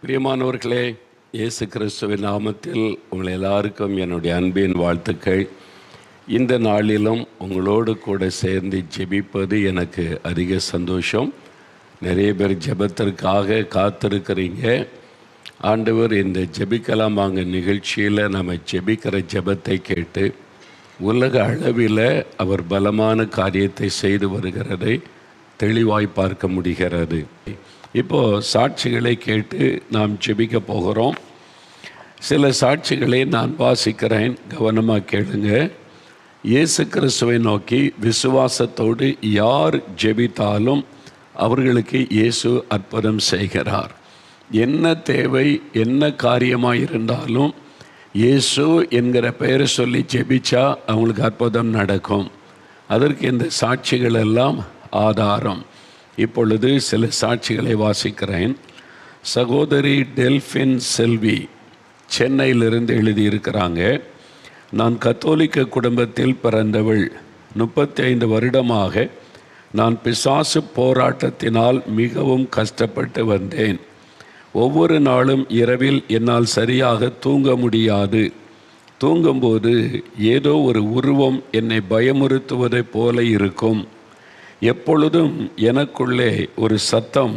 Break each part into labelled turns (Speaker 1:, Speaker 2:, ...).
Speaker 1: பிரியமானவர்களே, இயேசு கிறிஸ்துவின் நாமத்தில் உங்கள் எல்லாருக்கும் என்னுடைய அன்பின் வாழ்த்துக்கள். இந்த நாளிலும் உங்களோடு கூட சேர்ந்து ஜெபிப்பது எனக்கு அதிக சந்தோஷம். நிறைய பேர் ஜெபத்திற்காக காத்திருக்கிறீங்க. ஆண்டவர் இந்த ஜெபிக்கலாம் வாங்க நிகழ்ச்சியில் நம்ம ஜெபிக்கிற ஜெபத்தை கேட்டு உலக அளவில் அவர் பலமான காரியத்தை செய்து வருகிறதை தெளிவாய் பார்க்க முடிகிறது. இப்போது சாட்சிகளை கேட்டு நாம் ஜெபிக்க போகிறோம். சில சாட்சிகளை நான் வாசிக்கிறேன், கவனமாக கேளுங்க. இயேசு கிறிஸ்துவை நோக்கி விசுவாசத்தோடு யார் ஜெபித்தாலும் அவர்களுக்கு இயேசு அற்புதம் செய்கிறார். என்ன தேவை, என்ன காரியமாக இருந்தாலும் இயேசு என்கிற பெயரை சொல்லி ஜெபிச்சா அவங்களுக்கு அற்புதம் நடக்கும். அதற்கு இந்த சாட்சிகள் எல்லாம் ஆதாரம். இப்பொழுது சில சாட்சிகளை வாசிக்கிறேன். சகோதரி டெல்ஃபின் செல்வி சென்னையிலிருந்து எழுதியிருக்கிறாங்க. நான் கத்தோலிக்க குடும்பத்தில் பிறந்தவள். 35 வருடமாக நான் பிசாசு போராட்டத்தினால் மிகவும் கஷ்டப்பட்டு வந்தேன். ஒவ்வொரு நாளும் இரவில் என்னால் சரியாக தூங்க முடியாது. தூங்கும்போது ஏதோ ஒரு உருவம் என்னை பயமுறுத்துவதைப் போல இருக்கும். எப்பொழுதும் எனக்குள்ளே ஒரு சத்தம்,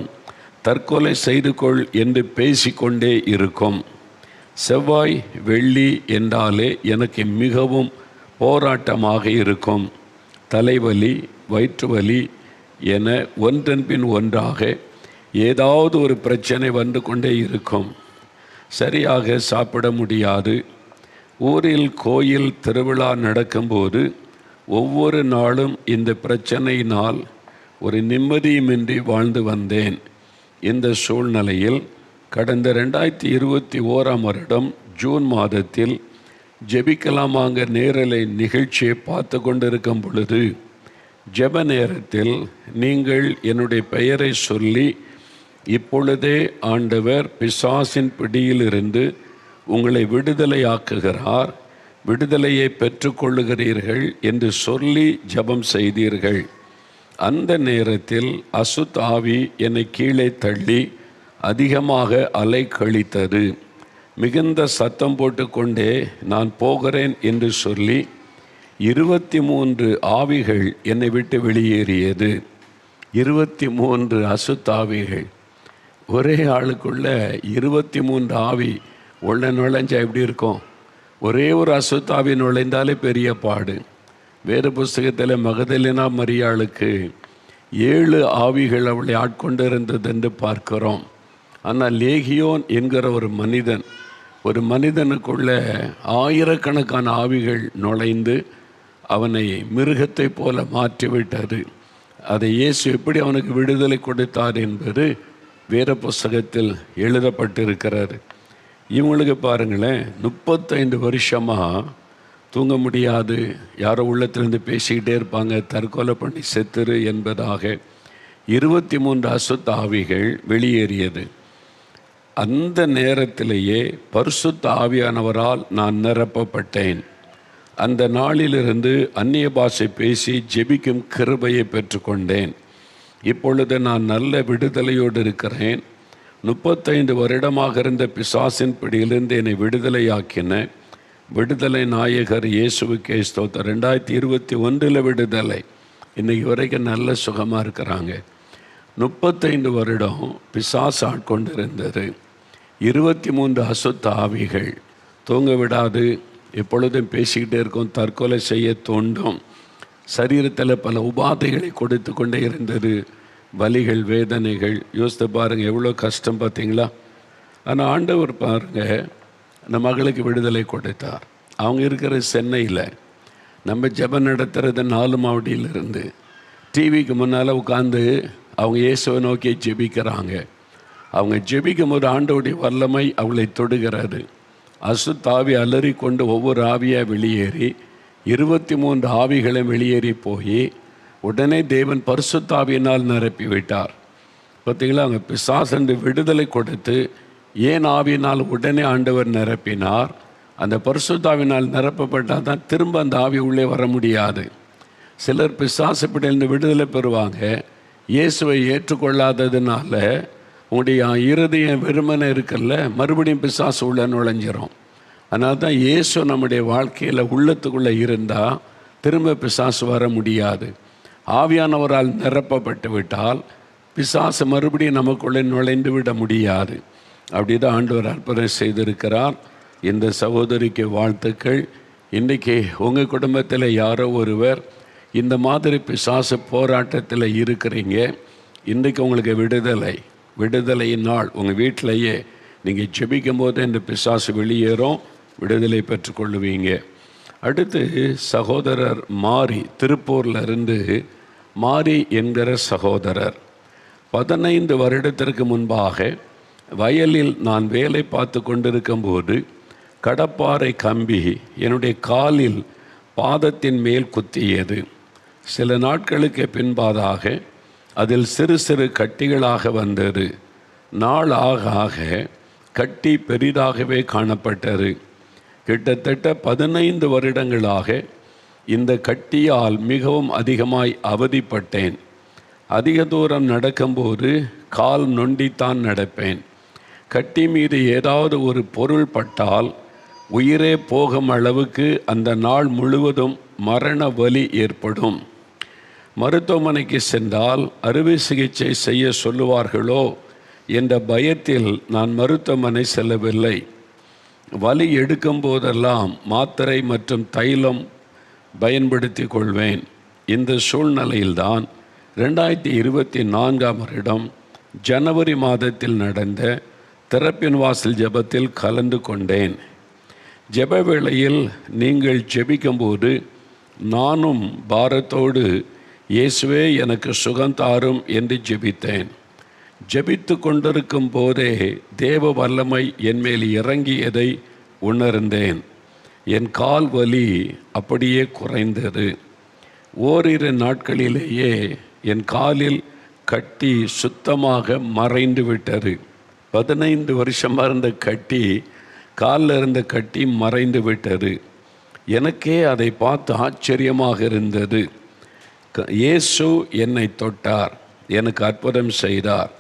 Speaker 1: தற்கொலை செய்து கொள் என்று பேசிக்கொண்டே இருக்கும். செவ்வாய் வெள்ளி என்றாலே எனக்கு மிகவும் போராட்டமாக இருக்கும். தலைவலி, வயிற்றுவலி என ஒன்றன் பின் ஒன்றாக ஏதாவது ஒரு பிரச்சனை வந்து கொண்டே இருக்கும். சரியாக சாப்பிட முடியாது. ஊரில் கோயில் திருவிழா நடக்கும்போது ஒவ்வொரு நாளும் இந்த பிரச்சனையினால் ஒரு நிம்மதியுமின்றி வாழ்ந்து வந்தேன். இந்த சூழ்நிலையில் கடந்த 2021 வருடம் ஜூன் மாதத்தில் ஜெபிக்கலாமாங்க நேரலை நிகழ்ச்சியை பார்த்து கொண்டிருக்கும் பொழுது ஜெப நேரத்தில் நீங்கள் என்னுடைய பெயரை சொல்லி, இப்பொழுதே ஆண்டவர் பிசாசின் பிடியிலிருந்து உங்களை விடுதலையாக்குகிறார், விடுதலையை பெற்றுக்கொள்ளுகிறீர்கள் என்று சொல்லி ஜெபம் செய்தீர்கள். அந்த நேரத்தில் அசுத்த ஆவி என்னை கீழே தள்ளி அதிகமாக அலை கழித்தது. மிகுந்த சத்தம் போட்டுக்கொண்டே நான் போகிறேன் என்று சொல்லி 23 ஆவிகள் என்னை விட்டு வெளியேறியது. 23 அசுத்த ஆவிகள். ஒரே ஆளுக்குள்ள 23 ஆவி உள்ள நுழைஞ்சா எப்படி இருக்கும்? ஒரே ஒரு அசுத்தாவி நுழைந்தாலே பெரிய பாடு. வேறு புஸ்தகத்தில் மகதலேனா மரியாளுக்கு 7 ஆவிகள் அவளை ஆட்கொண்டு இருந்தது என்று பார்க்கிறோம். ஆனால் லேகியோன் என்கிற ஒரு மனிதனுக்குள்ள ஆயிரக்கணக்கான ஆவிகள் நுழைந்து அவனை மிருகத்தை போல மாற்றிவிட்டது. அதை இயேசு எப்படி அவனுக்கு விடுதலை கொடுத்தார் என்பது வேறு புஸ்தகத்தில் எழுதப்பட்டிருக்கிறது. இவங்களுக்கு பாருங்களேன், 35 வருஷமாக தூங்க முடியாது, யாரோ உள்ளத்திலிருந்து பேசிக்கிட்டே இருப்பாங்க, தற்கொலை பண்ணி செத்துரு என்பதாக 23 அசுத்த ஆவிகள் வெளியேறியது. அந்த நேரத்திலேயே பரிசுத்த ஆவியானவரால் நான் நிரப்பப்பட்டேன். அந்த நாளிலிருந்து அந்நிய பாஷை பேசி ஜெபிக்கும் கிருபையை பெற்றுக்கொண்டேன். இப்பொழுது நான் நல்ல விடுதலையோடு இருக்கிறேன். 35 வருடமாக இருந்த பிசாசின் பிடியிலிருந்து என்னை விடுதலையாக்கின விடுதலை நாயகர் இயேசுவுக்கே ஸ்தோத்திரம். 2021 விடுதலை. இன்றைக்கு வரைக்கும் நல்ல சுகமாக இருக்கிறாங்க. 35 வருடம் பிசாசு ஆட்கொண்டு இருந்தது. 23 அசுத்த ஆவிகள் தூங்க விடாது, எப்பொழுதும் பேசிக்கிட்டே இருக்கும், தற்கொலை செய்ய தோண்டும். சரீரத்தில் பல உபாதைகளை கொடுத்து கொண்டே இருந்தது, வலிகள், வேதனைகள். யோசித்து பாருங்கள், எவ்வளோ கஷ்டம் பார்த்தீங்களா? ஆனால் ஆண்டவர் பாருங்கள், அந்த மகளுக்கு விடுதலை கொடுத்தார். அவங்க இருக்கிற சென்னையில். நம்ம ஜெபம் நடத்துகிறது 4 மாவட்டியிலிருந்து டிவிக்கு முன்னால் உட்காந்து அவங்க இயேசுவை நோக்கி ஜெபிக்கிறாங்க. அவங்க ஜெபிக்கும் போது ஆண்டவருடைய வல்லமை அவளை தொடுகிறது. அசுத்தாவி அலறி கொண்டு ஒவ்வொரு ஆவியாக வெளியேறி 23 ஆவிகளும் வெளியேறி போய் உடனே தேவன் பரிசுத்தாவியினால் நிரப்பி விட்டார். பார்த்தீங்களா? அவங்க பிசாசு விடுதலை கொடுத்து ஏன் ஆவியினால் உடனே ஆண்டவர் நிரப்பினார்? அந்த பரிசுத்தாவினால் நிரப்பப்பட்டால் தான் திரும்ப அந்த ஆவி உள்ளே வர முடியாது. சிலர் பிசாசு பிடியிலிருந்து விடுதலை பெறுவாங்க. இயேசுவை ஏற்றுக்கொள்ளாததுனால உங்களுடைய இருதயம் வெறுமனை இருக்குல்ல, மறுபடியும் பிசாசு உள்ள நுழைஞ்சிரும். அதனால தான் இயேசு நம்முடைய வாழ்க்கையில் உள்ளத்துக்குள்ளே இருந்தால் திரும்ப பிசாசு வர முடியாது. ஆவியானவரால் நிரப்பப்பட்டு விட்டால் பிசாசு மறுபடியும் நமக்குள்ளே நுழைந்து விட முடியாது. அப்படி தான் ஆண்டவர் அற்புதம் செய்திருக்கிறார். இந்த சகோதரிக்கு வாழ்த்துக்கள். இன்றைக்கி உங்கள் குடும்பத்தில் யாரோ ஒருவர் இந்த மாதிரி பிசாசு போராட்டத்தில் இருக்கிறீங்க. இன்றைக்கி உங்களுக்கு விடுதலையின் நாள். உங்கள் வீட்டிலையே நீங்கள் ஜெபிக்கும் போது இந்த பிசாசு வெளியேறும், விடுதலை பெற்றுக்கொள்ளுவீங்க. அடுத்து சகோதரர் மாரி, திருப்பூரில் இருந்து மாரி என்கிற சகோதரர் 15 வருடத்திற்கு முன்பாக வயலில் நான் வேலை பார்த்து கொண்டிருக்கும்போது கடப்பாறை கம்பி என்னுடைய காலில் பாதத்தின் மேல் குத்தியது. சில நாட்களுக்கு பின்பாதாக அதில் சிறு சிறு கட்டிகளாக வந்தது. நாள் ஆக ஆக கட்டி பெரிதாகவே காணப்பட்டது. கிட்டத்தட்ட 15 வருடங்களாக இந்த கட்டியால் மிகவும் அதிகமாய் அவதிப்பட்டேன். அதிக தூரம் நடக்கும்போது கால் நொண்டித்தான் நடப்பேன். கட்டி மீது ஏதாவது ஒரு பொருள் பட்டால் உயிரே போகும் அளவுக்கு அந்த நாள் முழுவதும் மரண வலி ஏற்படும். மருத்துவமனைக்கு சென்றால் அறுவை சிகிச்சை செய்ய சொல்லுவார்களோ என்ற பயத்தில் நான் மருத்துவமனை செல்லவில்லை. வலி எடுக்கும் போதெல்லாம் மாத்திரை மற்றும் தைலம் பயன்படுத்தி கொள்வேன். இந்த சூழ்நிலையில்தான் 2024 வருடம் ஜனவரி மாதத்தில் நடந்த திறப்பின் வாசல் ஜெபத்தில் கலந்து கொண்டேன். ஜெப வேளையில் நீங்கள் ஜெபிக்கும்போது நானும் பாரத்தோடு இயேசுவே எனக்கு சுகம் தாரும் என்று ஜெபித்தேன். ஜெபித்து கொண்டிருக்கும் போதே தேவ வல்லமை என் மேல் இறங்கியதை உணர்ந்தேன். என் கால் வலி அப்படியே குறைந்தது. ஓரிரு நாட்களிலேயே என் காலில் கட்டி சுத்தமாக மறைந்து விட்டது. 15 வருஷமாக இருந்த கட்டி, காலில் இருந்த கட்டி மறைந்து விட்டது. எனக்கே அதை பார்த்து ஆச்சரியமாக இருந்தது. இயேசு என்னை தொட்டார், எனக்கு அற்புதம் செய்தார்.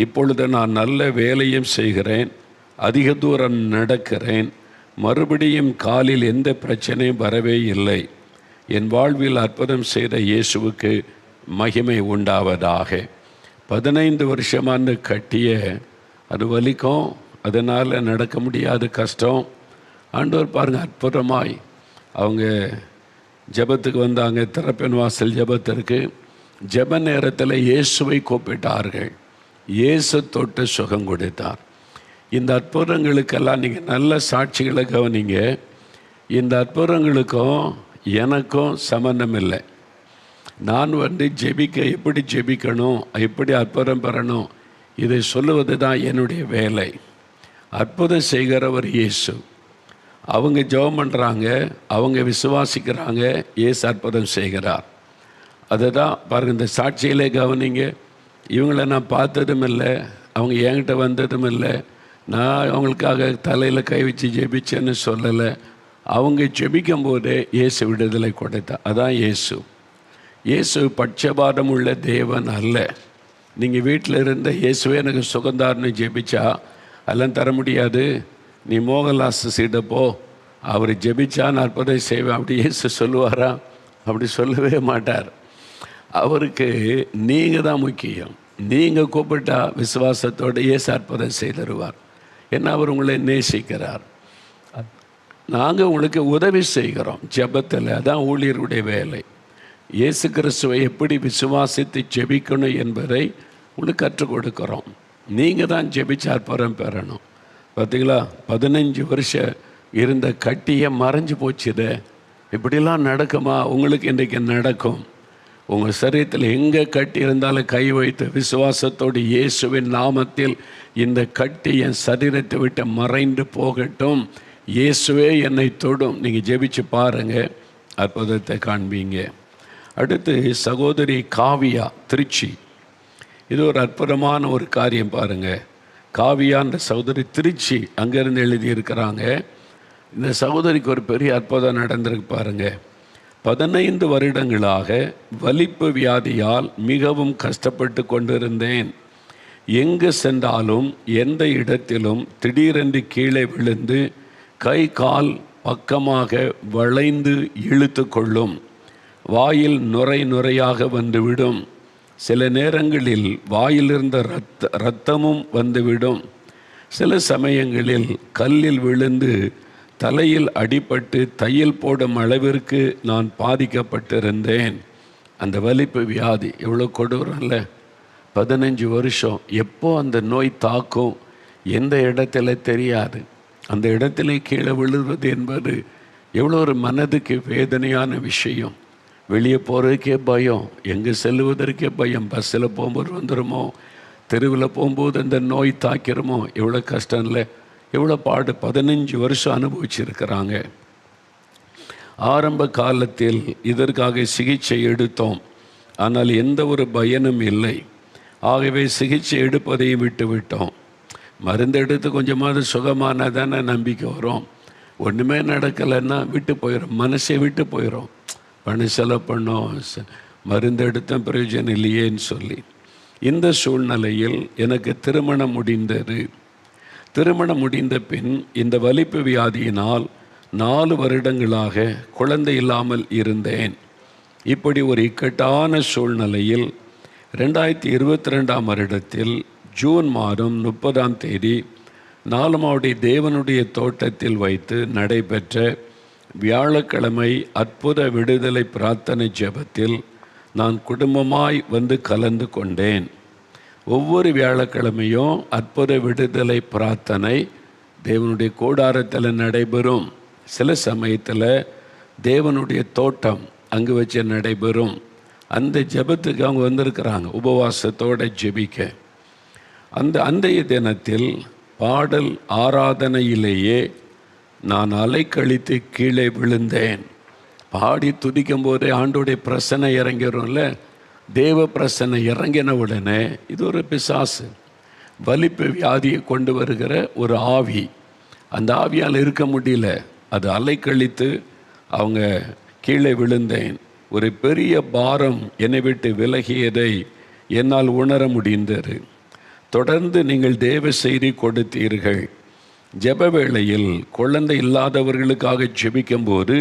Speaker 1: இப்பொழுது நான் நல்ல வேலையும் செய்கிறேன், அதிக தூரம் நடக்கிறேன். மறுபடியும் காலில் எந்த பிரச்சனையும் வரவே இல்லை. என் வாழ்வில் அற்புதம் செய்த இயேசுவுக்கு மகிமை உண்டாவதாக. 15 வருஷமான கட்டிய அது வலிக்கும், அதனால் நடக்க முடியாத கஷ்டம். ஆண்டவர் பாருங்கள், அற்புதமாய் அவங்க ஜெபத்துக்கு வந்தாங்க. திறப்பின் வாசல் ஜெபத்திற்கு ஜெப நேரத்தில் இயேசுவை கூப்பிட்டார்கள். இயேசு தொட்டு சுகம் கொடுத்தார். இந்த அற்புதங்களுக்கெல்லாம் நீங்கள் நல்ல சாட்சிகளை கவனிங்க. இந்த அற்புதங்களுக்கும் எனக்கும் சம்பந்தம் இல்லை. நான் ஜெபிக்க எப்படி ஜெபிக்கணும், எப்படி அற்புதம் பெறணும், இதை சொல்லுவது தான் என்னுடைய வேலை. அற்புதம் செய்கிறவர் இயேசு. அவங்க ஜெபம் பண்ணுறாங்க, அவங்க விசுவாசிக்கிறாங்க, இயேசு அற்புதம் செய்கிறார். அதை தான் பாருங்கள், இந்த சாட்சியிலே கவனிங்க. இவங்களை நான் பார்த்ததும் இல்லை, அவங்க என்கிட்ட வந்ததும் இல்லை. நான் அவங்களுக்காக தலையில் கை வச்சு ஜெபிச்சேன்னு சொல்லலை. அவங்க ஜெபிக்கும் போதே இயேசு விடுதலை கொடுத்தார். அதான் இயேசு. இயேசு பட்சபாதம் உள்ள தேவன் அல்ல. நீங்கள் வீட்டில் இருந்த இயேசுவே எனக்கு சுகந்தார்னு ஜெபிச்சா அதெல்லாம் தர முடியாது. நீ மோகன்லாஸ் சீடப்போ, அவர் ஜெபிச்சா நான் அற்புதம் செய்வேன் அப்படி இயேசு சொல்லுவாரா? அப்படி சொல்லவே மாட்டார். அவருக்கு நீங்கள் தான் முக்கியம். நீங்கள் கூப்பிட்டா விசுவாசத்தோடு இயேசு அற்புதம் செய்தருவார். ஏன்னா அவர் உங்களை நேசிக்கிறார். நாங்கள் உங்களுக்கு உதவி செய்கிறோம் ஜெபத்தில். அதான் ஊழியருடைய வேலை. இயேசு கிறிஸ்துவை எப்படி விசுவாசித்து ஜெபிக்கணும் என்பதை உங்களுக்கு கற்றுக் கொடுக்குறோம். நீங்கள் தான் ஜெபிச்சு அற்புதம் பெறணும். பார்த்தீங்களா, 15 வருஷம் இருந்த கட்டியை மறைஞ்சு போச்சுது. இப்படிலாம் நடக்குமா? உங்களுக்கு இன்றைக்கு நடக்கும். உங்கள் சரீரத்தில் எங்கே கட்டி இருந்தாலும் கை வைத்து விசுவாசத்தோடு இயேசுவின் நாமத்தில் இந்த கட்டி என் சரீரத்தை விட்டு மறைந்து போகட்டும், இயேசுவே என்னை தொடும். நீங்கள் ஜெபிச்சு பாருங்கள், அற்புதத்தை காண்பீங்க. அடுத்து சகோதரி காவியா, திருச்சி. இது ஒரு அற்புதமான ஒரு காரியம் பாருங்கள். காவியான்ற சகோதரி திருச்சி, அங்கேருந்து எழுதியிருக்கிறாங்க. இந்த சகோதரிக்கு ஒரு பெரிய அற்புதம் நடந்திருக்கு பாருங்கள். 15 வருடங்களாக வலிப்பு வியாதியால் மிகவும் கஷ்டப்பட்டு கொண்டிருந்தேன். எங்கு சென்றாலும் எந்த இடத்திலும் திடீரென்று கீழே விழுந்து கை கால் பக்கமாக வளைந்து இழுத்து கொள்ளும். வாயில் நுரை நுரையாக வந்துவிடும். சில நேரங்களில் வாயிலிருந்த இரத்தமும் வந்துவிடும். சில சமயங்களில் கல்லில் விழுந்து தலையில் அடிபட்டு தையல் போடும் அளவிற்கு நான் பாதிக்கப்பட்டிருந்தேன். அந்த வலிப்பு வியாதி எவ்வளோ கொடூரம்ல. 15 வருஷம். எப்போ அந்த நோய் தாக்கும் எந்த இடத்துல தெரியாது. அந்த இடத்துல கீழே விழுவது என்பது எவ்வளோ ஒரு மனதுக்கு வேதனையான விஷயம். வெளியே போகிறதுக்கே பயம், எங்கே செல்லுவதற்கே பயம். பஸ்ஸில் போகும்போது வந்துடுமோ, தெருவில் போகும்போது அந்த நோய் தாக்கிறமோ, எவ்வளோ கஷ்டம் இல்லை, எவ்வளோ பாடு. 15 வருஷம் அனுபவிச்சிருக்கிறாங்க. ஆரம்ப காலத்தில் இதற்காக சிகிச்சை எடுத்தோம், ஆனால் எந்த ஒரு பயனும் இல்லை. ஆகவே சிகிச்சை எடுப்பதையும் விட்டு விட்டோம். மருந்து எடுத்து கொஞ்சமாவது சுகமானால் தானே நம்பிக்கை வரும். ஒன்றுமே நடக்கலைன்னா விட்டு போயிடும், மனசை விட்டு போயிடும். பணம் செலவு பண்ணோம், மருந்து எடுத்த பிரயோஜனம் இல்லையேன்னு சொல்லி. இந்த சூழ்நிலையில் எனக்கு திருமணம் முடிந்தது. திருமணம் முடிந்த பின் இந்த வலிப்பு வியாதியினால் 4 வருடங்களாக குழந்தை இல்லாமல் இருந்தேன். இப்படி ஒரு இக்கட்டான சூழ்நிலையில் 2022ஆம் வருடத்தில் ஜூன் மாதம் 30ஆம் தேதி நாலமாவுடைய தேவனுடைய தோட்டத்தில் வைத்து நடைபெற்ற வியாழக்கிழமை அற்புத விடுதலை பிரார்த்தனை ஜெபத்தில் நான் குடும்பமாய் வந்து கலந்து கொண்டேன். ஒவ்வொரு வியாழக்கிழமையும் அற்புத விடுதலை பிரார்த்தனை தேவனுடைய கூடாரத்தில் நடைபெறும். சில சமயத்தில் தேவனுடைய தோட்டம் அங்கு வச்சு நடைபெறும். அந்த ஜெபத்துக்கு அவங்க வந்திருக்கிறாங்க உபவாசத்தோடு ஜெபிக்க. அன்றைய தினத்தில் பாடல் ஆராதனையிலேயே நான் அலைக்கழித்து கீழே விழுந்தேன். பாடி துதிக்கும் போதே ஆண்டோடைய பிரசனை இறங்கிடும்ல. தேவ பிரசனை இறங்கின உடனே இது ஒரு பிசாசு, வலிப்பு வியாதியை கொண்டு வருகிற ஒரு ஆவி. அந்த ஆவியால் இருக்க முடியல, அது அலைக்கழித்து அவங்க கீழே விழுந்தேன். ஒரு பெரிய பாரம் என்னை விட்டு விலகியதை என்னால் உணர முடிந்தது. தொடர்ந்து நீங்கள் தேவ செய்தி கொடுத்தீர்கள். ஜெப வேளையில் குழந்தை இல்லாதவர்களுக்காக ஜெபிக்கும்போது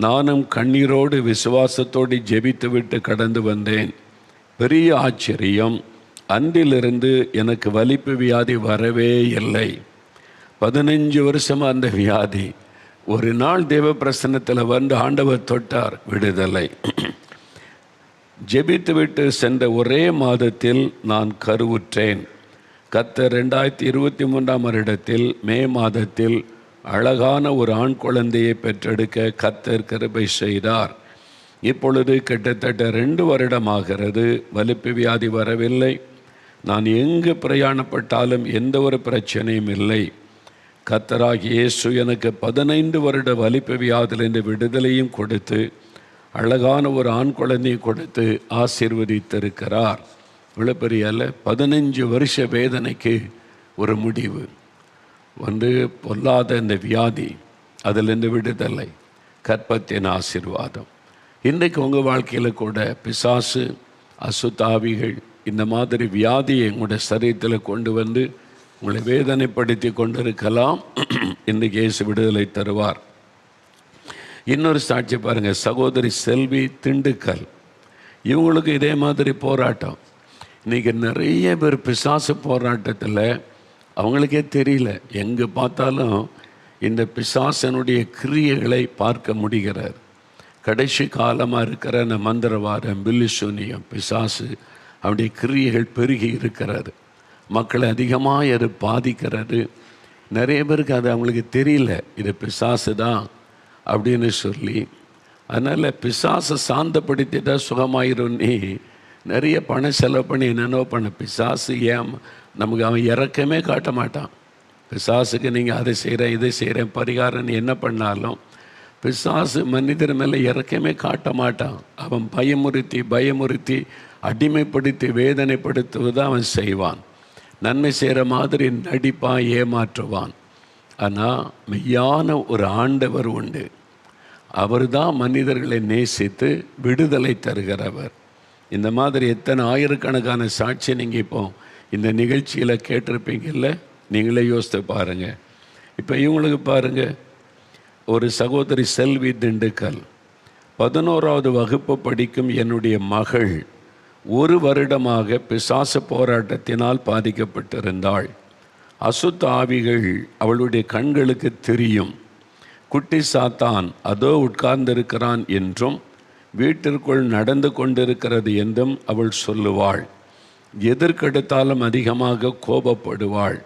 Speaker 1: நானும் கண்ணீரோடு விசுவாசத்தோடு ஜெபித்துவிட்டு கடந்து வந்தேன். பெரிய ஆச்சரியம், அன்றிலிருந்து எனக்கு வலிப்பு வியாதி வரவே இல்லை. 15 வருஷமாக அந்த வியாதி. ஒரு நாள் தேவ பிரசன்னத்தில் வந்து ஆண்டவர் தொட்டார், விடுதலை. ஜெபித்துவிட்டு சென்ற ஒரே மாதத்தில் நான் கருவுற்றேன். கர்த்தர் 2023ஆம் வருடத்தில் மே மாதத்தில் அழகான ஒரு ஆண் குழந்தையை பெற்றெடுக்க கர்த்தர் கிருபை செய்தார். இப்பொழுது கிட்டத்தட்ட 2 வருடமாகிறது. வலிப்பு வியாதி வரவில்லை. நான் எங்கு பிரயாணப்பட்டாலும் எந்த ஒரு பிரச்சனையும் இல்லை. கர்த்தராகிய இயேசு எனக்கு 15 வருட வலிப்பு வியாதிலிருந்து விடுதலையும் கொடுத்து அழகான ஒரு ஆண் குழந்தையை கொடுத்து ஆசீர்வதித்திருக்கிறார். இவ்வளோ பெரிய 15 வருஷ வேதனைக்கு ஒரு முடிவு வந்து பொல்லாத இந்த வியாதி, அதிலிருந்து விடுதலை, கற்பத்தின் ஆசீர்வாதம். இன்றைக்கு உங்கள் வாழ்க்கையில் கூட பிசாசு, அசுத்தாவிகள் இந்த மாதிரி வியாதியை உங்களுடைய சரீரத்தில் கொண்டு வந்து உங்களை வேதனைப்படுத்தி கொண்டிருக்கலாம். இன்றைக்கு இயேசு விடுதலை தருவார். இன்னொரு சாட்சி பாருங்கள், சகோதரி செல்வி திண்டுக்கல். இவங்களுக்கு இதே மாதிரி போராட்டம். இன்றைக்கி நிறைய பேர் பிசாசு போராட்டத்தில் அவங்களுக்கே தெரியல. எங்கே பார்த்தாலும் இந்த பிசாசனுடைய கிரியைகளை பார்க்க முடிகிறார். கடைசி காலமாக இருக்கிற இந்த மந்திரவாதம், பில்லிசூனியம், பிசாசு அவருடைய கிரியைகள் பெருகி இருக்கிறது. மக்களை அதிகமாக அது பாதிக்கிறது. நிறைய பேருக்கு அது அவங்களுக்கு தெரியல, இது பிசாசு தான் அப்படின்னு சொல்லி. அதனால் பிசாசை சாந்தப்படுத்திட்டா சுகமாயிரும். நீ நிறைய பணம் செலவு பண்ணி என்னென்னோ பண்ண. பிசாசு ஏன் நமக்கு அவன் இறக்கமே காட்ட மாட்டான். பிசாசுக்கு நீங்கள் அதை செய்கிறேன் இதை செய்கிறேன் பரிகாரம் என்ன பண்ணாலும் பிசாசு மனிதர் மேலே இறக்கமே காட்ட மாட்டான். அவன் பயமுறுத்தி அடிமைப்படுத்தி வேதனைப்படுத்துவதை அவன் செய்வான். நன்மை செய்கிற மாதிரி நடிப்பான், ஏமாற்றுவான். ஆனால் மெய்யான ஒரு ஆண்டவர் உண்டு. அவர் தான் மனிதர்களை நேசித்து விடுதலை தருகிறவர். இந்த மாதிரி எத்தனை ஆயிரக்கணக்கான சாட்சி நீங்கள் இப்போ இந்த நிகழ்ச்சியில் கேட்டிருப்பீங்கல்ல, நீங்களே யோசித்து பாருங்கள். இப்போ இவங்களுக்கு பாருங்கள், ஒரு சகோதரி செல்வி திண்டுக்கல், 11வது வகுப்பு படிக்கும் என்னுடைய மகள் 1 வருடமாக பிசாசு போராட்டத்தினால் பாதிக்கப்பட்டிருந்தாள். அசுத்த ஆவிகள் அவளுடைய கண்களுக்கு தெரியும். குட்டி சாத்தான் அதோ உட்கார்ந்திருக்கிறான் என்றும் வீட்டிற்குள் நடந்து கொண்டிருக்கிறது என்றும் அவள் சொல்லுவாள். எதற்கெடுத்தாலும் அதிகமாக கோபப்படுவாள்.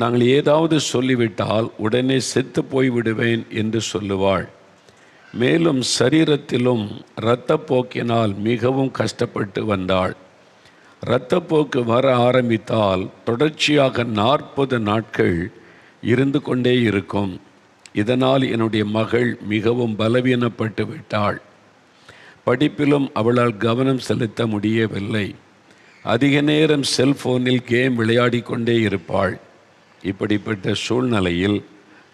Speaker 1: நாங்கள் ஏதாவது சொல்லிவிட்டால் உடனே செத்து போய்விடுவேன் என்று சொல்லுவாள். மேலும் சரீரத்திலும் இரத்தப்போக்கினால் மிகவும் கஷ்டப்பட்டு வந்தாள். இரத்தப்போக்கு வர ஆரம்பித்தால் தொடர்ச்சியாக 40 நாட்கள் இருந்து கொண்டே இருக்கும். இதனால் என்னுடைய மகள் மிகவும் பலவீனப்பட்டு விட்டாள். படிப்பிலும் அவளால் கவனம் செலுத்த முடியவில்லை. அதிக நேரம் செல்போனில் கேம் விளையாடி கொண்டே இருப்பாள். இப்படிப்பட்ட சூழ்நிலையில்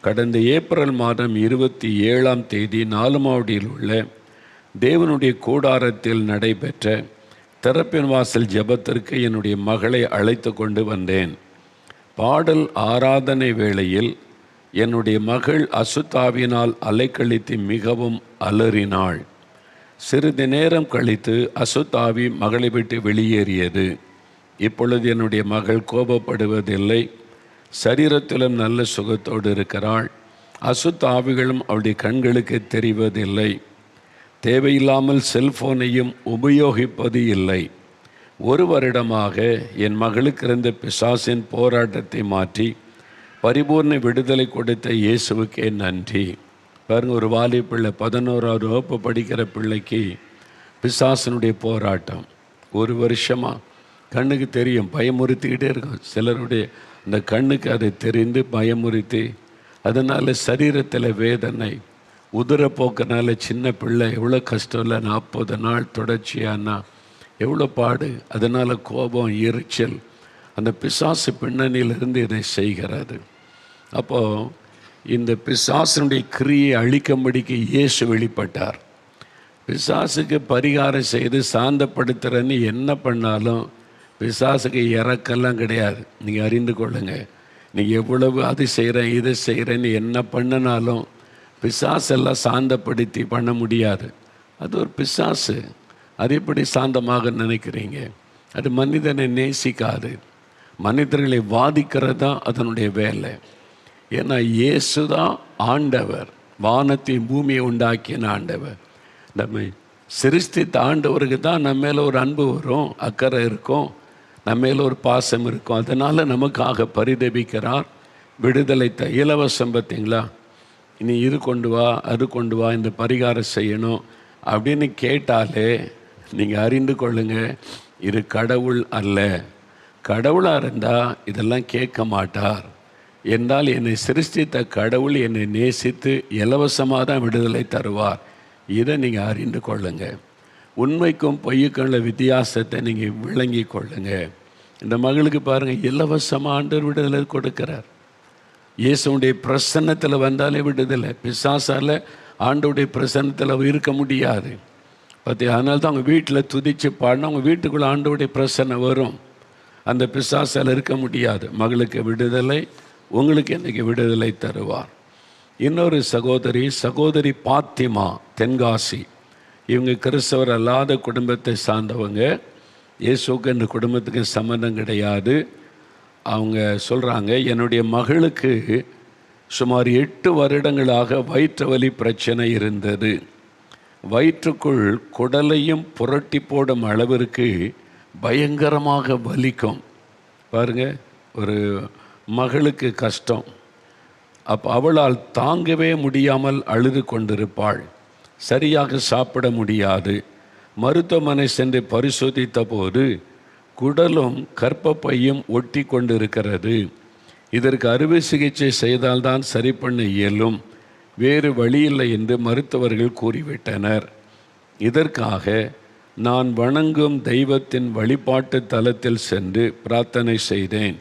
Speaker 1: கடந்த ஏப்ரல் மாதம் 27ஆம் தேதி நாலுமாவடியில் உள்ள தேவனுடைய கூடாரத்தில் நடைபெற்ற திறப்பின் வாசல் ஜெபத்திற்கு என்னுடைய மகளை அழைத்து கொண்டு வந்தேன். பாடல் ஆராதனை வேளையில் என்னுடைய மகள் அசுத்தாவினால் அலைக்கழித்து மிகவும் அலறினாள். சிறிது நேரம் கழித்து அசுத்தாவி மகளை விட்டு வெளியேறியது. இப்பொழுது என்னுடைய மகள் கோபப்படுவதில்லை. சரீரத்திலும் நல்ல சுகத்தோடு இருக்கிறாள். அசுத்தாவிகளும் அவளுடைய கண்களுக்கு தெரிவதில்லை. தேவையில்லாமல் செல்போனையும் உபயோகிப்பது இல்லை. 1 வருடமாக என் மகளுக்கு இருந்த பிசாசின் போராட்டத்தை மாற்றி பரிபூர்ண விடுதலை கொடுத்த இயேசுவுக்கே நன்றி. பாருங்கள், ஒரு வாலி பிள்ளை 11வது வகுப்பு படிக்கிற பிள்ளைக்கு பிசாசனுடைய போராட்டம் 1 வருஷமாக கண்ணுக்கு தெரியும், பயமுறுத்திக்கிட்டே இருக்கும். சிலருடைய அந்த கண்ணுக்கு அதை தெரிந்து பயமுறுத்தி, அதனால் சரீரத்தில் வேதனை, உதிரப்போக்கனால சின்ன பிள்ளை எவ்வளோ கஷ்டம் இல்லை. 40 நாள் தொடர்ச்சியானா எவ்வளோ பாடு. அதனால் கோபம், எரிச்சல், அந்த பிசாசு பின்னணியிலிருந்து இதை செய்கிறது. அப்போது இந்த பிசாசனுடைய கிரியை அழிக்கும்படிக்கு இயேசு வெளிப்பட்டார். பிசாசுக்கு பரிகாரம் செய்து சாந்தப்படுத்துகிறன்னு என்ன பண்ணாலும் பிசாசுக்கு இறக்கெல்லாம் கிடையாது. நீங்கள் அறிந்து கொள்ளுங்க. நீங்கள் எவ்வளவு அது செய்கிறேன் இதை செய்கிறேன்னு என்ன பண்ணினாலும் பிசாசெல்லாம் சாந்தப்படுத்தி பண்ண முடியாது. அது ஒரு பிசாசு. அது எப்படி சாந்தமாக நினைக்கிறீங்க? அது மனிதனை நேசிக்காது. மனிதர்களை வாதிக்கிறது தான் அதனுடைய வேலை. ஏன்னா இயேசு தான் ஆண்டவர், வானத்தையும் பூமியை உண்டாக்கின ஆண்டவர். நம்ம சிருஷ்டித்த ஆண்டவருக்கு தான் நம்ம மேலே ஒரு அன்பு வரும், அக்கறை இருக்கும், நம்ம மேலே ஒரு பாசம் இருக்கும். அதனால் நமக்காக பரிதபிக்கிறார். விடுதலை இலவசம். பார்த்தீங்களா? இனி இது கொண்டு வா, அது கொண்டு வா, இந்த பரிகாரம் செய்யணும் அப்படின்னு கேட்டாலே நீங்கள் அறிந்து கொள்ளுங்க, இது கடவுள் அல்ல. கடவுளாக இருந்தால் இதெல்லாம் கேட்க மாட்டார். என்றால் என்னை சிருஷ்டித்த கடவுள் என்னை நேசித்து இலவசமாக தான் விடுதலை தருவார். இதை நீங்கள் அறிந்து கொள்ளுங்க. உண்மைக்கும் பொய்யுக்கும் உள்ள வித்தியாசத்தை நீங்கள் விளங்கி கொள்ளுங்க. இந்த மகளுக்கு பாருங்கள், இலவசமாக ஆண்டவர் விடுதலை கொடுக்கிறார். இயேசுடைய பிரசன்னத்தில் வந்தாலே விடுதலை. பிசாசால் ஆண்டவுடைய பிரசன்னத்தில் இருக்க முடியாது. அதனால தான் அவங்க வீட்டில் துதித்து பாடினா அவங்க வீட்டுக்குள்ளே ஆண்டவுடைய பிரசன்னம் வரும். அந்த பிசாசால் இருக்க முடியாது. மகளுக்கு விடுதலை, உங்களுக்கு இன்றைக்கி விடுதலை தருவார். இன்னொரு சகோதரி பாத்திமா, தென்காசி. இவங்க கிறிஸ்தவர் அல்லாத குடும்பத்தை சார்ந்தவங்க. இயேசுக்கு இந்த குடும்பத்துக்கு சம்மந்தம் கிடையாது. அவங்க சொல்கிறாங்க, என்னுடைய மகளுக்கு சுமார் 8 வருடங்களாக வயிற்று வலி பிரச்சனை இருந்தது. வயிற்றுக்குள் குடலையும் புரட்டி போடும் அளவிற்கு பயங்கரமாக வலிக்கும். பாருங்கள், ஒரு மகளுக்கு கஷ்டம். அப்போ அவளால் தாங்கவே முடியாமல் அழுது கொண்டிருப்பாள். சரியாக சாப்பிட முடியாது. மருத்துவமனை சென்று பரிசோதித்த போது குடலும் கர்ப்பப்பையும் ஒட்டி கொண்டிருக்கிறது. இதற்கு அறுவை சிகிச்சை செய்தால்தான் சரி பண்ண இயலும், வேறு வழியில்லை என்று மருத்துவர்கள் கூறிவிட்டனர். இதற்காக நான் வணங்கும் தெய்வத்தின் வழிபாட்டு தலத்தில் சென்று பிரார்த்தனை செய்தேன்.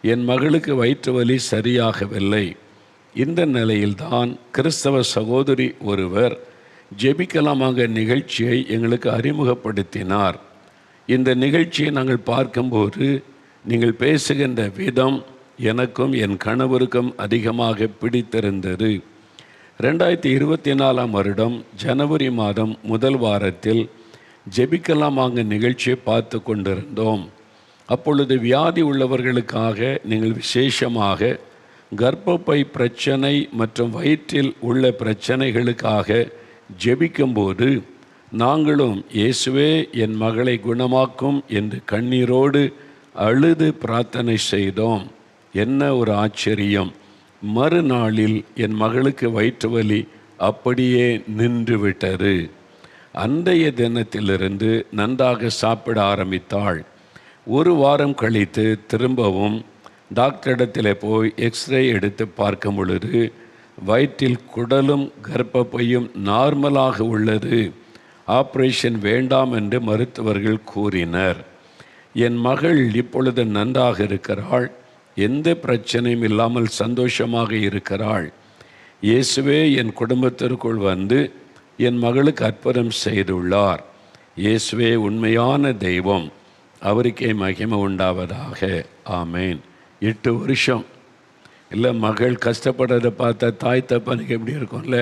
Speaker 1: என் மகளுக்கு வயிற்று வலி சரியாகவில்லை. இந்த நிலையில்தான் கிறிஸ்தவ சகோதரி ஒருவர் ஜெபிக்கலாமாக நிகழ்ச்சியை எங்களுக்கு அறிமுகப்படுத்தினார். இந்த நிகழ்ச்சியை நாங்கள் பார்க்கும்போது நீங்கள் பேசுகின்ற விதம் எனக்கும் என் கணவருக்கும் அதிகமாக பிடித்திருந்தது. 2024 வருடம் ஜனவரி மாதம் முதல் வாரத்தில் ஜெபிக்கலாமாங்க நிகழ்ச்சியை பார்த்து கொண்டிருந்தோம். அப்பொழுது வியாதி உள்ளவர்களுக்காக நீங்கள் விசேஷமாக கர்ப்பப்பை பிரச்சனை மற்றும் வயிற்றில் உள்ள பிரச்சனைகளுக்காக ஜெபிக்கும்போது நாங்களும் இயேசுவே என் மகளை குணமாக்கும் என்று கண்ணீரோடு அழுது பிரார்த்தனை செய்தோம். என்ன ஒரு ஆச்சரியம்! மறுநாளில் என் மகளுக்கு வயிற்று வலி அப்படியே நின்று விட்டது. அன்றைய தினத்திலிருந்து நன்றாக சாப்பிட ஆரம்பித்தாள். ஒரு வாரம் கழித்து திரும்பவும் டாக்டரிடத்தில் போய் எக்ஸ்ரே எடுத்து பார்க்கும் பொழுது வயிற்றில் குடலும் கர்ப்பப்பையும் நார்மலாக உள்ளது. ஆப்ரேஷன் வேண்டாம் என்று மருத்துவர்கள் கூறினர். என் மகள் இப்பொழுது நன்றாக இருக்கிறாள். எந்த பிரச்சனையும் இல்லாமல் சந்தோஷமாக இருக்கிறாள். இயேசுவே என் குடும்பத்திற்குள் வந்து என் மகளுக்கு அற்புதம் செய்துள்ளார். இயேசுவே உண்மையான தெய்வம், அவருக்கே மகிமை உண்டாவதாக. ஆமேன். 8 வருஷம் இல்லை, மகள் கஷ்டப்படுறதை பார்த்தா தாய் தப்பனுக்கு எப்படி இருக்கும்ல?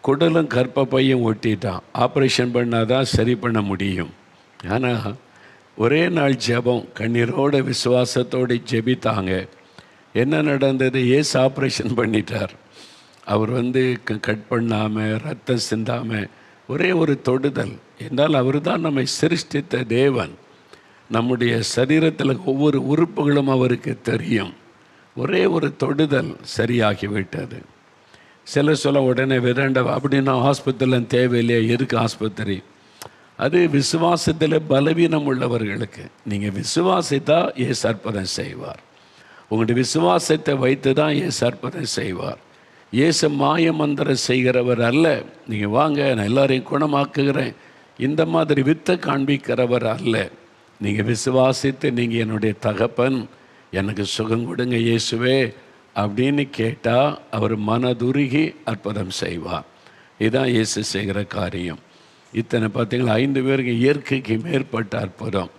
Speaker 1: குடலும் கர்ப்பப்பையும் ஒட்டிட்டான். ஆப்ரேஷன் பண்ணாதான் சரி பண்ண முடியும். ஆனால் ஒரே நாள் ஜெபம், கண்ணீரோட விசுவாசத்தோடு ஜெபித்தாங்க. என்ன நடந்தது? ஏசு ஆப்ரேஷன் பண்ணிட்டார். அவர் கட் பண்ணாமல் ரத்தம் சிந்தாமல் ஒரே ஒரு தொடுதல். என்றால் அவர் தான் நம்மை சிருஷ்டித்த தேவன். நம்முடைய சரீரத்தில் ஒவ்வொரு உறுப்புகளும் அவருக்கு தெரியும். ஒரே ஒரு தொடுதல் சரியாகிவிட்டது. சில சொல்ல உடனே விரண்ட அப்படின்னா ஆஸ்பத்திரியில் தேவையில்லையா? எதுக்கு ஆஸ்பத்திரி? அது விசுவாசத்தில் பலவீனம் உள்ளவர்களுக்கு. நீங்கள் விசுவாசித்தா இயேசு அற்புதம் செய்வார். உங்களுடைய விசுவாசத்தை வைத்து தான் இயேசு அற்புதம் செய்வார். இயேசு மாய மந்திரம் செய்கிறவர் அல்ல. நீங்கள் வாங்க நான் எல்லாரையும் குணமாக்குகிறேன் இந்த மாதிரி வித்தை காண்பிக்கிறவர் அல்ல. நீங்கள் விசுவாசித்து நீங்கள் என்னுடைய தகப்பன், எனக்கு சுகம் கொடுங்க இயேசுவே அப்படின்னு கேட்டால் அவர் மனதுருகி அற்புதம் செய்வார். இதுதான் இயேசு செய்கிற காரியம். இத்தனை பார்த்தீங்களா, 5 பேருக்கு இயற்கைக்கு மேற்பட்ட அற்புதம்.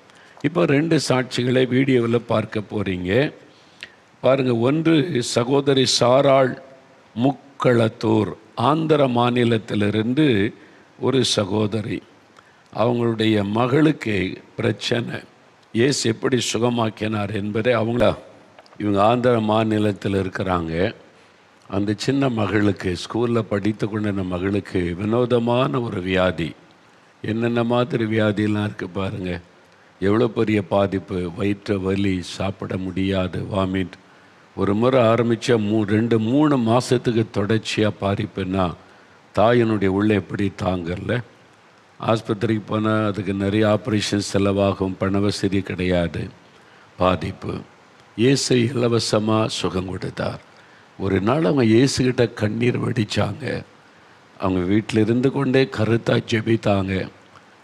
Speaker 1: இப்போ 2 சாட்சிகளை வீடியோவில் பார்க்க போகிறீங்க. பாருங்கள். ஒன்று சகோதரி சாராள் முக்களத்தூர், ஆந்திர மாநிலத்திலிருந்து ஒரு சகோதரி. அவங்களுடைய மகளுக்கு பிரச்சனை. இயேசு எப்படி சுகமாக்கினார் என்பதை இவங்க ஆந்திர மாநிலத்தில் இருக்கிறாங்க. அந்த சின்ன மகளுக்கு, ஸ்கூலில் படித்து கொண்ட மகளுக்கு வினோதமான ஒரு வியாதி. என்னென்ன மாதிரி வியாதியெல்லாம் இருக்குது பாருங்கள். எவ்வளோ பெரிய பாதிப்பு! வயிற்று வலி, சாப்பிட முடியாது, வாமிட். ஒரு முறை ஆரம்பித்தா 2-3 மாதத்துக்கு தொடர்ச்சியாக பாதிப்புன்னா தாயினுடைய உள்ளே எப்படி தாங்கல? ஆஸ்பத்திரிக்கு போனால் அதுக்கு நிறைய ஆப்ரேஷன் செலவாகும், பண வசதி கிடையாது, பாதிப்பு. இயேசு இலவசமாக சுகம் கொடுத்தார். ஒரு நாள் அவங்க இயேசுகிட்ட கண்ணீர் வடித்தாங்க. அவங்க வீட்டில் இருந்து கொண்டே கருத்தாக ஜெபித்தாங்க.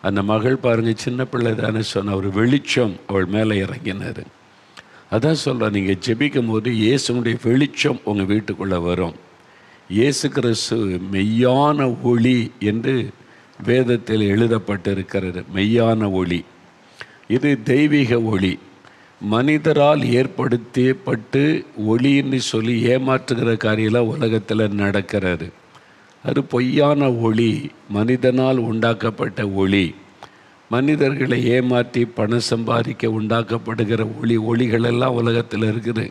Speaker 1: அந்த மகள் பாருங்கள், சின்ன பிள்ளை தானே சொன்ன, ஒரு வெளிச்சம் அவள் மேலே இறங்கினார். அதான் சொல்கிறேன், நீங்கள் ஜெபிக்கும் போது இயேசுடைய வெளிச்சம் உங்கள் வீட்டுக்குள்ளே வரும். இயேசு கிறிஸ்து மெய்யான ஒளி என்று வேதத்தில் எழுதப்பட்டிருக்கிறது. மெய்யான ஒளி, இது தெய்வீக ஒளி. மனிதரால் ஏற்படுத்தப்பட்டு ஒளின்னு சொல்லி ஏமாற்றுகிற காரியெல்லாம் உலகத்தில் நடக்கிறது. அது பொய்யான ஒளி, மனிதனால் உண்டாக்கப்பட்ட ஒளி. மனிதர்களை ஏமாற்றி பணம் சம்பாதிக்க உண்டாக்கப்படுகிற ஒளிகளெல்லாம் உலகத்தில் இருக்குது.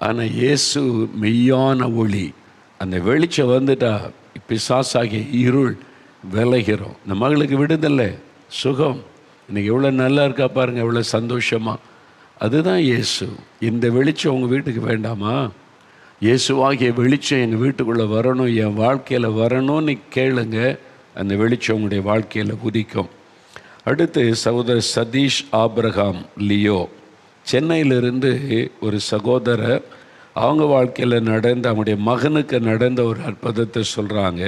Speaker 1: ஆனால் இயேசு மெய்யான ஒளி. அந்த வெளிச்சம் வந்துட்டா பிசாசாகிய இருள் விலகிறோம். இந்த மகளுக்கு விடுதலை, சுகம். இன்றைக்கி எவ்வளோ நல்லா இருக்கா பாருங்கள், எவ்வளோ சந்தோஷமாக. அதுதான் இயேசு. இந்த வெளிச்சம் உங்கள் வீட்டுக்கு வேண்டாமா? இயேசுவாகிய வெளிச்சம் எங்கள் வீட்டுக்குள்ளே வரணும், என் வாழ்க்கையில் வரணும்னு கேளுங்க. அந்த வெளிச்சம் உங்களுடைய வாழ்க்கையில் உதிக்கும். அடுத்து சகோதரர் சதீஷ் ஆபிரகாம் லியோ, சென்னையிலிருந்து ஒரு சகோதரர். அவங்க வாழ்க்கையில் நடந்த, அவங்களுடைய மகனுக்கு நடந்த ஒரு அற்புதத்தை சொல்கிறாங்க.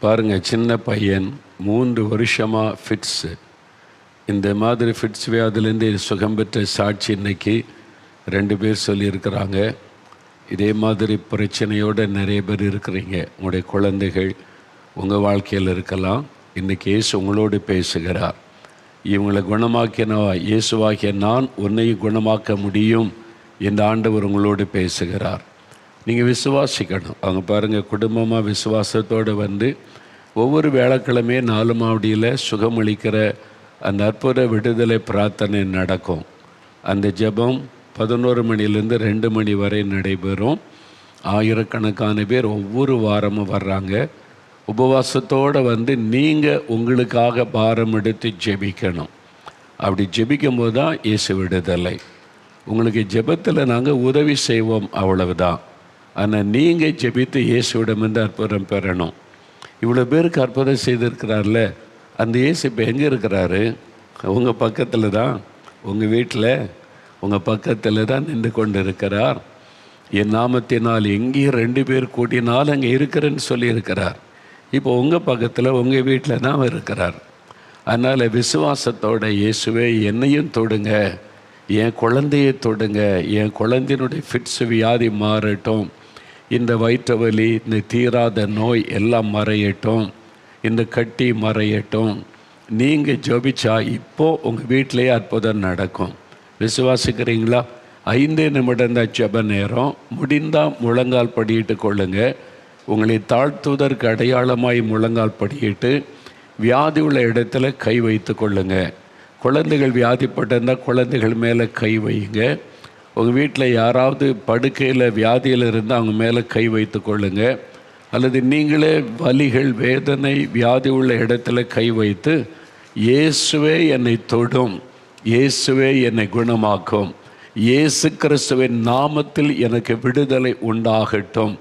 Speaker 1: பாருங்கள், சின்ன பையன் 3 வருஷமாக ஃபிட்ஸு. இந்த மாதிரி ஃபிட்ஸ் வியாதிலேருந்து சுகம் பெற்ற சாட்சி இன்றைக்கி 2 பேர் சொல்லியிருக்கிறாங்க. இதே மாதிரி பிரச்சனையோடு நிறைய பேர் இருக்கிறீங்க. உங்களுடைய குழந்தைகள் உங்கள் வாழ்க்கையில் இருக்கலாம். இன்றைக்கி இயேசு உங்களோடு பேசுகிறார். இவங்களை குணமாக்கின இயேசுவாகிய நான் உன்னையும் குணமாக்க முடியும் என்று ஆண்டவர் உங்களோடு பேசுகிறார். நீங்கள் விசுவாசிக்கணும். அவங்க பாருங்கள், குடும்பமாக விசுவாசத்தோடு வந்து ஒவ்வொரு வேளக்கிழமையும் 4 மாவடியில் சுகமளிக்கிற அந்த அற்புத விடுதலை பிரார்த்தனை நடக்கும். அந்த ஜெபம் 11 மணிலேருந்து 2 மணி வரை நடைபெறும். ஆயிரக்கணக்கான பேர் ஒவ்வொரு வாரமும் வர்றாங்க. உபவாசத்தோடு வந்து நீங்கள் உங்களுக்காக பாரம் எடுத்து ஜெபிக்கணும். அப்படி ஜெபிக்கும் போது தான் இயேசு விடுதலை. உங்களுக்கு ஜெபத்தில் நாங்கள் உதவி செய்வோம், அவ்வளவுதான். ஆனால் நீங்கள் ஜெபித்து இயேசுவிடமிருந்து அற்புதம் பெறணும். இவ்வளோ பேருக்கு அற்புதம் செய்திருக்கிறார்ல, அந்த இயேசு இப்போ எங்கே இருக்கிறாரு? உங்கள் பக்கத்தில் தான், உங்கள் வீட்டில் உங்கள் பக்கத்தில் தான் நின்று கொண்டு இருக்கிறார். என் நாமத்தினால் எங்கேயும் 2 பேர் கூட்டினால் அங்கே இருக்கிறேன்னு சொல்லியிருக்கிறார். இப்போ உங்கள் பக்கத்தில் உங்கள் வீட்டில் தான் இருக்கிறார். அதனால் விசுவாசத்தோட இயேசுவே என்னையும் தொடுங்க, என் குழந்தையை தொடுங்க, என் குழந்தையினுடைய ஃபிட்ஸ் வியாதி மாறட்டும், இந்த வயிற்று வலி, இந்த தீராத நோய் எல்லாம் மறையட்டும், இந்த கட்டி மறையட்டும். நீங்கள் ஜெபிச்சா இப்போது உங்கள் வீட்டிலேயே அற்புதம் நடக்கும். விசுவாசிக்கிறீங்களா? 5 நிமிடம் தான் ஜெப நேரம். முடிந்தால் முழங்கால் படியிட்டு கொள்ளுங்க. உங்களை தாழ்த்துவதற்கு அடையாளமாய் முழங்கால் படியிட்டு வியாதி உள்ள இடத்துல கை வைத்து கொள்ளுங்க. குழந்தைகள் வியாதிப்பட்டிருந்தால் குழந்தைகள் மேலே கை வைங்க. உங்கள் வீட்டில் யாராவது படுக்கையில் வியாதியில் இருந்தால் அவங்க மேலே கை வைத்து கொள்ளுங்க. அல்லது நீங்களே வலிகள், வேதனை, வியாதி உள்ள இடத்துல கை வைத்து இயேசுவே என்னை தொடும், இயேசுவே என்னை குணமாக்கும், இயேசு கிறிஸ்துவின் நாமத்தில் எனக்கு விடுதலை உண்டாகட்டும்,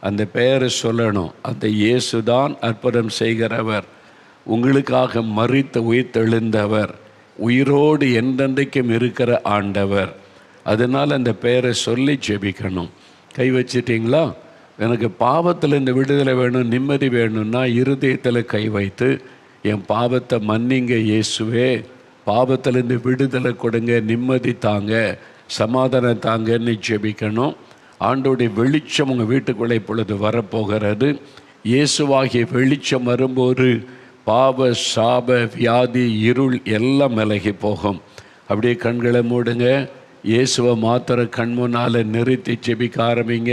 Speaker 1: அந்த பெயரை சொல்லணும். அந்த இயேசு தான் அற்புதம் செய்கிறவர், உங்களுக்காக மரித்து உயிர்த்தெழுந்தவர், உயிரோடு என்றென்றைக்கும் இருக்கிற ஆண்டவர். அதனால் அந்த பெயரை சொல்லி ஜெபிக்கணும். கை வச்சிட்டிங்களா? எனக்கு பாவத்தில் இந்த விடுதலை வேணும், நிம்மதி வேணும்னா இருதயத்தில் கை வைத்து என் பாவத்தை மன்னிங்க இயேசுவே, பாவத்திலேருந்து விடுதலை கொடுங்க, நிம்மதி தாங்க, சமாதானம் தாங்கன்னு ஜெபிக்கணும். ஆண்டோடைய வெளிச்சம் உங்கள் வீட்டுக்குள்ளே இப்பொழுது வரப்போகிறது. இயேசுவாகிய வெளிச்சம் வரும்போது பாவ, சாப, வியாதி, இருள் எல்லாம் விலகி போகும். அப்படியே கண்களை மூடுங்க. இயேசுவை மாத்திர கண் முன்னால் நிறுத்தி ஜெபிக்க ஆரம்பிங்க.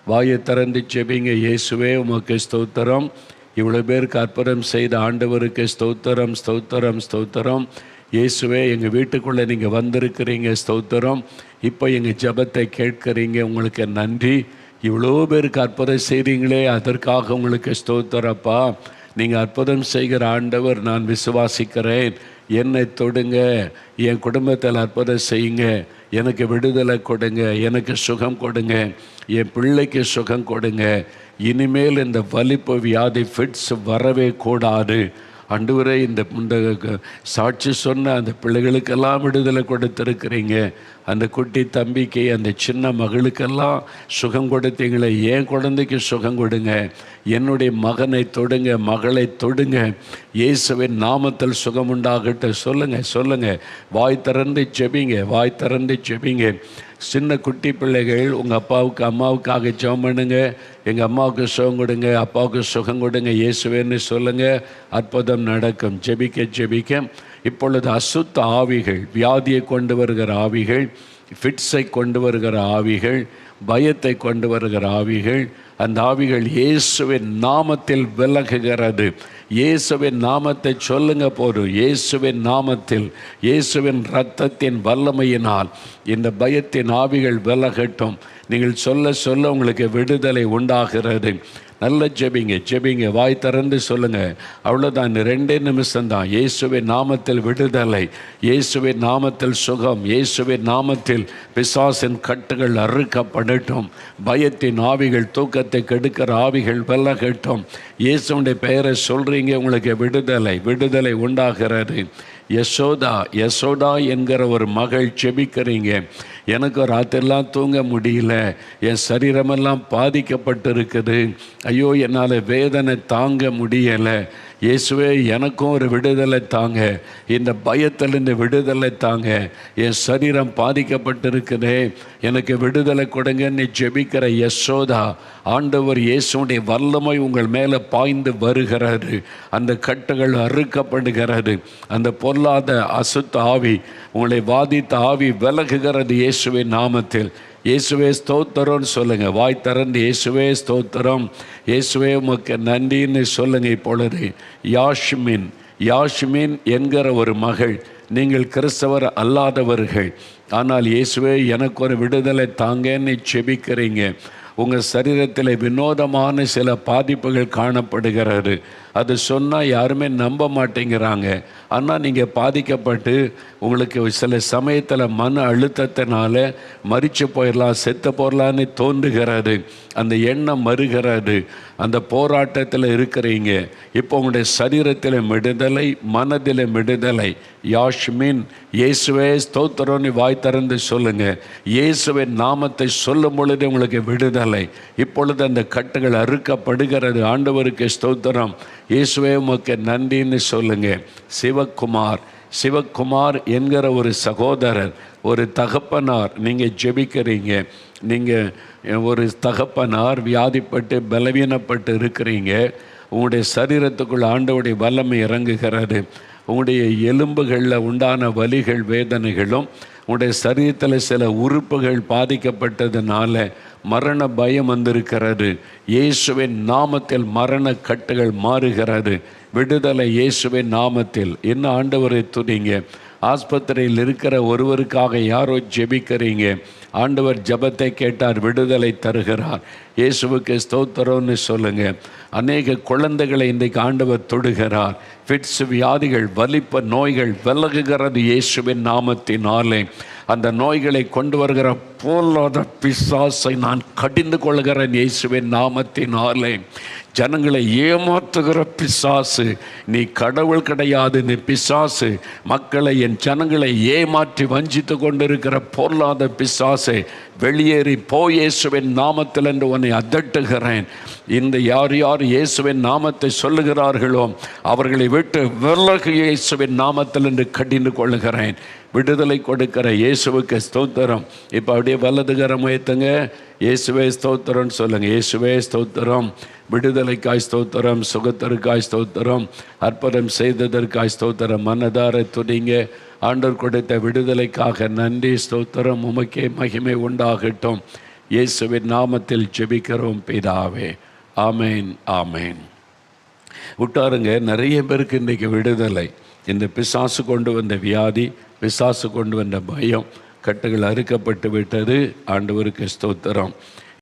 Speaker 1: வாயை திறந்து ஜெபிங்க. இயேசுவே உமக்கு ஸ்தோத்திரம், இவ்வளோ பேருக்கு அற்புதம் செய்த ஆண்டவருக்கு ஸ்தோத்திரம், ஸ்தோத்திரம், ஸ்தோத்திரம். இயேசுவே எங்கள் வீட்டுக்குள்ளே நீங்கள் வந்திருக்கிறீங்க, ஸ்தோத்திரம். இப்போ எங்கள் ஜெபத்தை கேட்குறீங்க, உங்களுக்கு நன்றி. இவ்வளோ பேருக்கு அற்புதம் செய்கிறீங்களே, அதற்காக உங்களுக்கு ஸ்தோத்திரப்பா. நீங்கள் அற்புதம் செய்கிற ஆண்டவர், நான் விசுவாசிக்கிறேன். என்னை தொடுங்க, என் குடும்பத்தில் அற்புதம் செய்யுங்க, எனக்கு விடுதலை கொடுங்க, எனக்கு சுகம் கொடுங்க, என் பிள்ளைக்கு சுகம் கொடுங்க. இனிமேல் இந்த வலிப்பு, வியாதி, ஃபிட்ஸ் வரவே கூடாது. ஆண்டவரே, இந்த சாட்சி சொன்ன அந்த பிள்ளைகளுக்கெல்லாம் விடுதலை கொடுத்துருக்கிறீங்க. அந்த குட்டி தம்பிக்கு, அந்த சின்ன மகளுக்கெல்லாம் சுகம் கொடுத்தீங்களே, என் குழந்தைக்கு சுகம் கொடுங்க. என்னுடைய மகனை தொடுங்க, மகளை தொடுங்க. இயேசுவின் நாமத்தில் சுகம் உண்டாகட்டும். சொல்லுங்கள். வாய் திறந்து ஜெபிங்க, வாய் திறந்து ஜெபிங்க. சின்ன குட்டி பிள்ளைகள் உங்கள் அப்பாவுக்கு, அம்மாவுக்காக ஜெபம் பண்ணுங்க. எங்கள் அம்மாவுக்கு சுகம் கொடுங்க, அப்பாவுக்கு சுகம் கொடுங்க இயேசுவேன்னு சொல்லுங்கள். அற்புதம் நடக்கும். ஜெபிக்க இப்பொழுது அசுத்த ஆவிகள், வியாதியை கொண்டு வருகிற ஆவிகள், ஃபிட்ஸை கொண்டு வருகிற ஆவிகள், பயத்தை கொண்டு வருகிற ஆவிகள், அந்த ஆவிகள் இயேசுவின் நாமத்தில் விலகுகிறது. இயேசுவின் நாமத்தை சொல்லுங்க போதும். இயேசுவின் நாமத்தில், இயேசுவின் இரத்தத்தின் வல்லமையினால் இந்த பயத்தின் ஆவிகள் விலகட்டும். நீங்கள் சொல்ல உங்களுக்கு விடுதலை உண்டாகிறது. நல்ல ஜெபிங்க. வாய் திறந்து சொல்லுங்கள். அவ்வளோதான், 2 நிமிஷம்தான். இயேசுவின் நாமத்தில் விடுதலை, இயேசுவின் நாமத்தில் சுகம், இயேசுவின் நாமத்தில் பிசாசின் கட்டுகள் அறுக்கப்படட்டும். பயத்தின் ஆவிகள், தூக்கத்தை கெடுக்கிற ஆவிகள் விலகட்டும். இயேசுடைய பெயரை சொல்கிறீங்க, உங்களுக்கு விடுதலை உண்டாகிறது. யசோதா என்கிற ஒரு மகள் ஜெபிக்கிறீங்க. எனக்கு ராத்திரெல்லாம் தூங்க முடியல, என் சரீரமெல்லாம் பாதிக்கப்பட்டு இருக்குது, ஐயோ என்னால் வேதனை தாங்க முடியலை, இயேசுவே எனக்கும் ஒரு விடுதலை தாங்க, இந்த பயத்திலிருந்து விடுதலை தாங்க, என் சரீரம் பாதிக்கப்பட்டிருக்குதே, எனக்கு விடுதலை கொடுங்கன்னு ஜெபிக்கிற யசோதா, ஆண்டவர் இயேசுடைய வல்லமை உங்கள் மேலே பாய்ந்து வருகிறது. அந்த கட்டுகள் அறுக்கப்படுகிறது. அந்த பொல்லாத அசுத்த ஆவி, உங்களை வாதித்த ஆவி விலகுகிறது இயேசுவின் நாமத்தில். இயேசுவே ஸ்தோத்திரம்னு சொல்லுங்கள். வாய் திறந்து இயேசுவே ஸ்தோத்திரம், இயேசுவே உமக்கு நன்றின்னு சொல்லுங்கள். இப்பொழுது யாஷ்மின் என்கிற ஒரு மகள், நீங்கள் கிறிஸ்தவர் அல்லாதவர்கள், ஆனால் இயேசுவே எனக்கு ஒரு விடுதலை தாங்கன்னு செபிக்கிறீங்க. உங்கள் சரீரத்தில் வினோதமான சில பாதிப்புகள் காணப்படுகிறது. அது சொன்னால் யாருமே நம்ப மாட்டேங்கிறாங்க. ஆனால் நீங்கள் பாதிக்கப்பட்டு உங்களுக்கு சில சமயத்தில் மன அழுத்தத்தினால மரித்து போயிடலாம், செத்து போடலான்னு தோன்றுகிறது. அந்த எண்ணம் வருகிறது. அந்த போராட்டத்தில் இருக்கிறீங்க. இப்போ உங்களுடைய சரீரத்தில் விடுதலை, மனதில் விடுதலை. யாஷ்மின், இயேசுவே ஸ்தோத்திரம்னு வாய் திறந்து சொல்லுங்கள். இயேசுவின் நாமத்தை சொல்லும் பொழுது உங்களுக்கு விடுதலை. இப்பொழுது அந்த கட்டுகள் அறுக்கப்படுகிறது. ஆண்டவருக்கு ஸ்தோத்திரம், இயேசுவே உமக்கு நன்றின்னு சொல்லுங்க. சிவக்குமார் என்கிற ஒரு சகோதரர், ஒரு தகப்பனார், நீங்கள் ஜெபிக்கிறீங்க. நீங்கள் ஒரு தகப்பனார் வியாதிப்பட்டு பலவீனப்பட்டு இருக்கிறீங்க. உங்களுடைய சரீரத்துக்குள் ஆண்டவருடைய வல்லமை இறங்குகிறது. உங்களுடைய எலும்புகளில் உண்டான வலிகள் வேதனைகளும், உங்களுடைய சரீரத்தில் சில உறுப்புகள் பாதிக்கப்பட்டதுனால மரண பயம் வந்திருக்கிறது. இயேசுவின் நாமத்தில் மரண கட்டுகள் மாறுகிறது. விடுதலை இயேசுவின் நாமத்தில். என்ன ஆண்டவரை துதிங்க. ஆஸ்பத்திரியில் இருக்கிற ஒருவருக்காக யாரோ ஜெபிக்கிறீங்க. ஆண்டவர் ஜெபத்தை கேட்டார், விடுதலை தருகிறார். இயேசுவுக்கு ஸ்தோத்திரம்னு சொல்லுங்க. அநேக குழந்தைகளை இன்றைக்கு ஆண்டவர் தொடுகிறார். ஃபிட்ஸ் வியாதிகள், வலிப்பு நோய்கள் விலகுகிறது இயேசுவின் நாமத்தினாலே. அந்த நோய்களை கொண்டு வருகிற பொல்லாத பிசாசை நான் கடிந்து கொள்கிறேன் இயேசுவின் நாமத்தினாலே. ஜனங்களை ஏமாற்றுகிற பிசாசு, நீ கடவுள் கிடையாது, நீ பிசாசு. மக்களை, என் ஜனங்களை ஏமாற்றி வஞ்சித்து கொண்டிருக்கிற பொல்லாத பிசாசை வெளியேறி போ இயேசுவின் நாமத்தில் என்று உன்னை அதட்டுகிறேன். இந்த யார் யார் இயேசுவின் நாமத்தை சொல்லுகிறார்களோ அவர்களை விட்டு விலகு இயேசுவின் நாமத்தில் என்று கடிந்து கொள்ளுகிறேன். விடுதலை கொடுக்கிற இயேசுவுக்கு ஸ்தோத்திரம். இப்போ அப்படியே வலதுகரம் உயர்த்துங்க. இயேசுவே ஸ்தோத்திரம்னு சொல்லுங்கள். இயேசுவே ஸ்தோத்திரம். விடுதலைக்காய் ஸ்தோத்திரம், சுகத்திற்காய் ஸ்தோத்திரம், அற்புதம் செய்ததற்காய் ஸ்தோத்திரம். மனதார துதிங்க. ஆண்டவர் கொடுத்த விடுதலைக்காக நன்றி, ஸ்தோத்திரம். உமக்கே மகிமை உண்டாகட்டும். இயேசுவின் நாமத்தில் ஜெபிக்கிறோம் பிதாவே. ஆமேன், ஆமேன். விட்டாருங்க. நிறைய பேருக்கு இன்றைக்கு விடுதலை. இந்த பிசாசு கொண்டு வந்த வியாதி, பிசாசு கொண்டு வந்த பயம், கட்டுகள் அறுக்கப்பட்டு விட்டது. ஆண்டவருக்கு ஸ்தோத்திரம்.